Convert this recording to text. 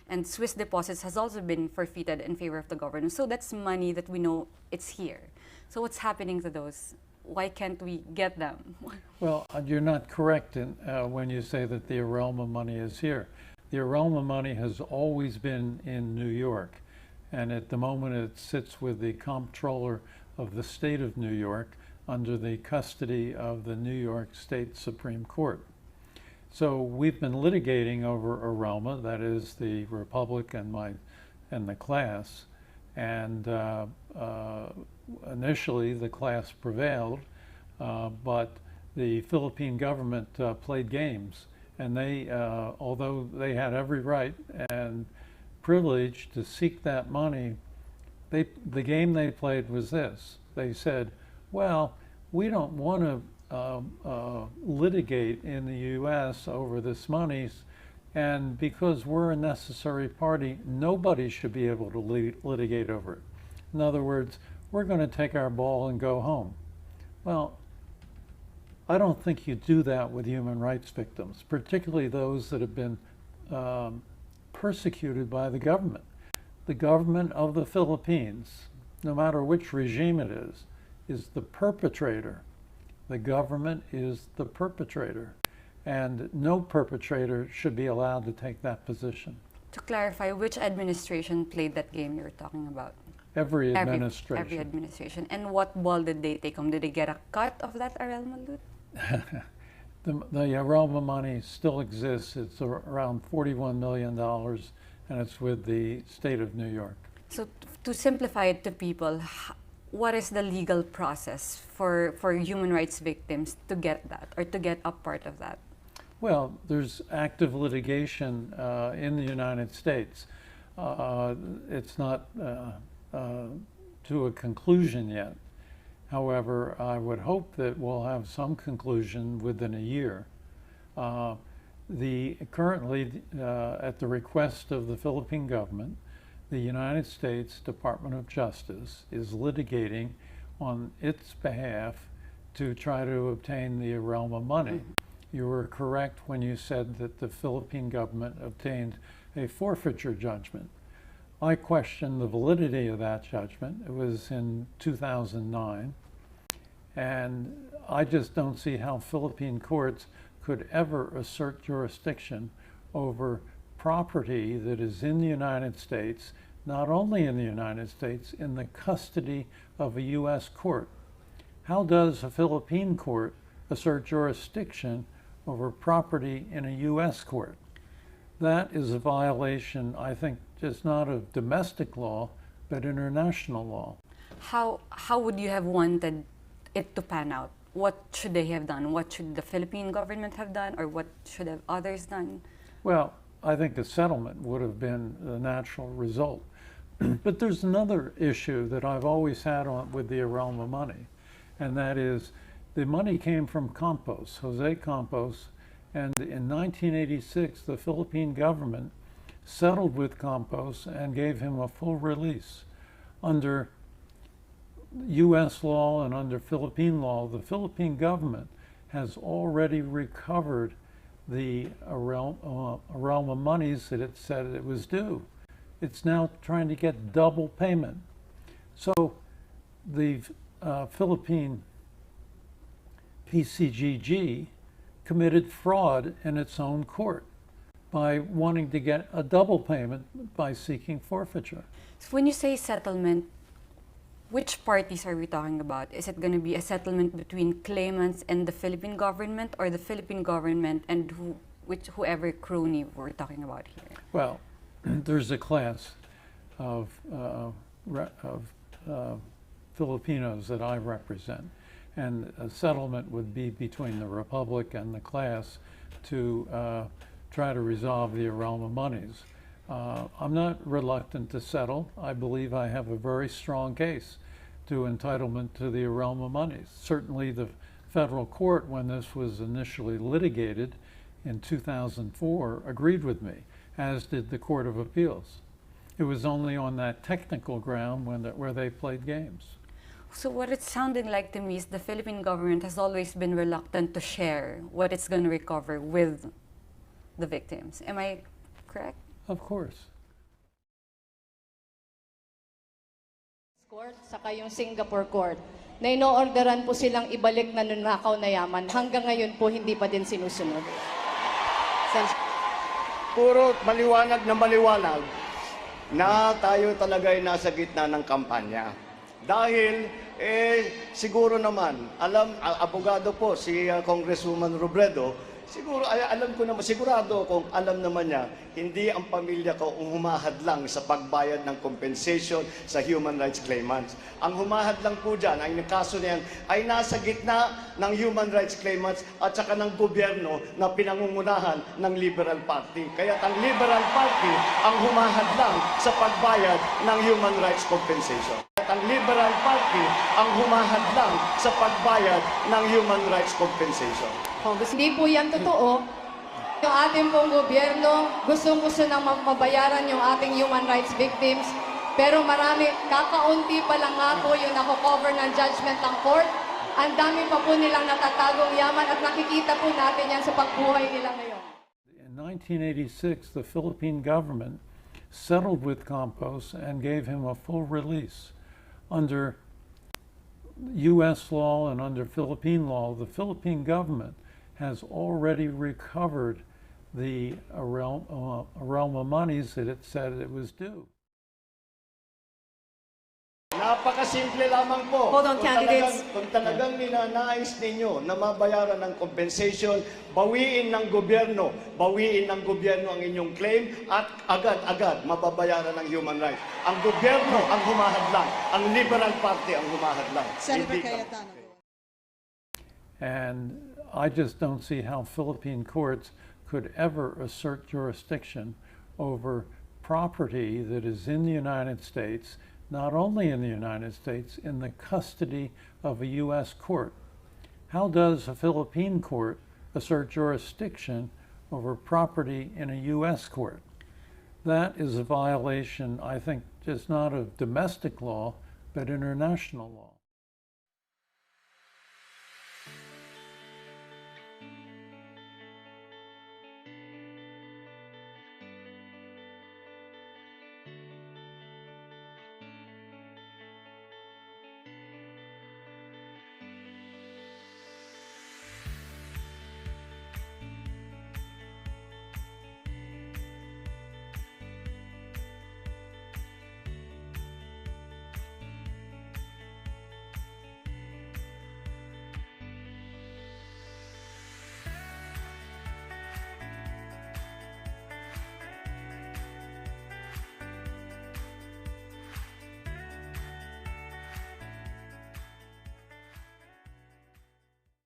And Swiss deposits has also been forfeited in favor of the government. So that's money that we know it's here. So what's happening to those? Why can't we get them? Well, you're not correct when you say that the Arelma money is here. The Arelma money has always been in New York, and at the moment it sits with the comptroller of the state of New York under the custody of the New York State Supreme Court. So we've been litigating over Arelma, that is the Republic and the class, and initially the class prevailed, but the Philippine government played games, and they, although they had every right and privilege to seek that money, the game they played was this. They said, well, we don't want to litigate in the U.S. over this money, and because we're a necessary party, nobody should be able to litigate over it. In other words, we're going to take our ball and go home. Well, I don't think you do that with human rights victims, particularly those that have been persecuted by the government. The government of the Philippines, no matter which regime it is the perpetrator. The government is the perpetrator, and no perpetrator should be allowed to take that position. To clarify, which administration played that game you're talking about? Every administration. Every administration. And what ball did they take home? Did they get a cut of that Arelma loot? The Arelma money still exists. It's around $41 million, and it's with the state of New York. So to simplify it to people, what is the legal process for human rights victims to get that, or to get a part of that? Well, there's active litigation in the United States. It's not to a conclusion yet. However, I would hope that we'll have some conclusion within a year. Currently, at the request of the Philippine government, the United States Department of Justice is litigating on its behalf to try to obtain the Arelma money. You were correct when you said that the Philippine government obtained a forfeiture judgment. I question the validity of that judgment. It was in 2009, and I just don't see how Philippine courts could ever assert jurisdiction over property that is in the United States, not only in the United States, in the custody of a U.S. court. How does a Philippine court assert jurisdiction over property in a U.S. court? That is a violation, I think, just not of domestic law, but international law. How would you have wanted it to pan out? What should they have done? What should the Philippine government have done, or what should have others done? Well, I think a settlement would have been the natural result. But there's another issue that I've always had with the Arelma money, and that is the money came from Campos, Jose Campos, and in 1986 the Philippine government settled with Campos and gave him a full release. Under U.S. law and under Philippine law, the Philippine government has already recovered the Arelma monies that it said it was due. It's now trying to get double payment. So the Philippine PCGG committed fraud in its own court by wanting to get a double payment by seeking forfeiture. So when you say settlement, which parties are we talking about? Is it going to be a settlement between claimants and the Philippine government, or the Philippine government and whoever crony we're talking about here? Well, there's a class of Filipinos that I represent, and a settlement would be between the Republic and the class to try to resolve the Arelma monies. I'm not reluctant to settle. I believe I have a very strong case to entitlement to the Arelma monies. Certainly the federal court, when this was initially litigated in 2004, agreed with me, as did the Court of Appeals. It was only on that technical ground where they played games. So what it's sounding like to me is the Philippine government has always been reluctant to share what it's going to recover with the victims. Am I correct? Of course. Court, saka yung Singapore Court, na ino-orderan po silang ibalik na nunakaw na yaman. Hanggang ngayon po, hindi pa din sinusunod. Puro maliwanag na tayo talaga ay nasa gitna ng kampanya. Dahil, siguro naman, abogado po si Congresswoman Robredo, sigurado kung alam naman niya, hindi ang pamilya ko ang humahadlang sa pagbayad ng compensation sa human rights claimants. Ang humahadlang po dyan, ang kaso na yan, ay nasa gitna ng human rights claimants at saka ng gobyerno na pinangungunahan ng Liberal Party. Kaya ang Liberal Party ang humahadlang sa pagbayad ng human rights compensation. Ang Liberal Party ang humahadlang sa pagbayad ng human rights compensation. Hindi po yan totoo. Yung ating pong gobyerno, gustong-gusto nang mabayaran yung ating human rights victims. Pero kakaunti pa lang nga po yung nako-cover ng judgment ng court. Ang dami pa po nilang natatagong yaman at nakikita po natin yan sa pagbuhay nila ngayon. In 1986, the Philippine government settled with Campos and gave him a full release. Under U.S. law and under Philippine law, the Philippine government has already recovered the realm of monies that it said it was due. Napakasimple lamang po. Hold on, candidates. Kung talagang ninanais ninyo na mabayaran ng compensation, bawiin ng gobyerno ang inyong claim at agad-agad mababayaran ng human rights. Ang gobyerno ang humahadlang, ang Liberal Party ang humahadlang. Senator Hindi kami. Cayetano. And I just don't see how Philippine courts could ever assert jurisdiction over property that is in the United States, not only in the United States, in the custody of a U.S. court. How does a Philippine court assert jurisdiction over property in a U.S. court? That is a violation, I think, just not of domestic law, but international law.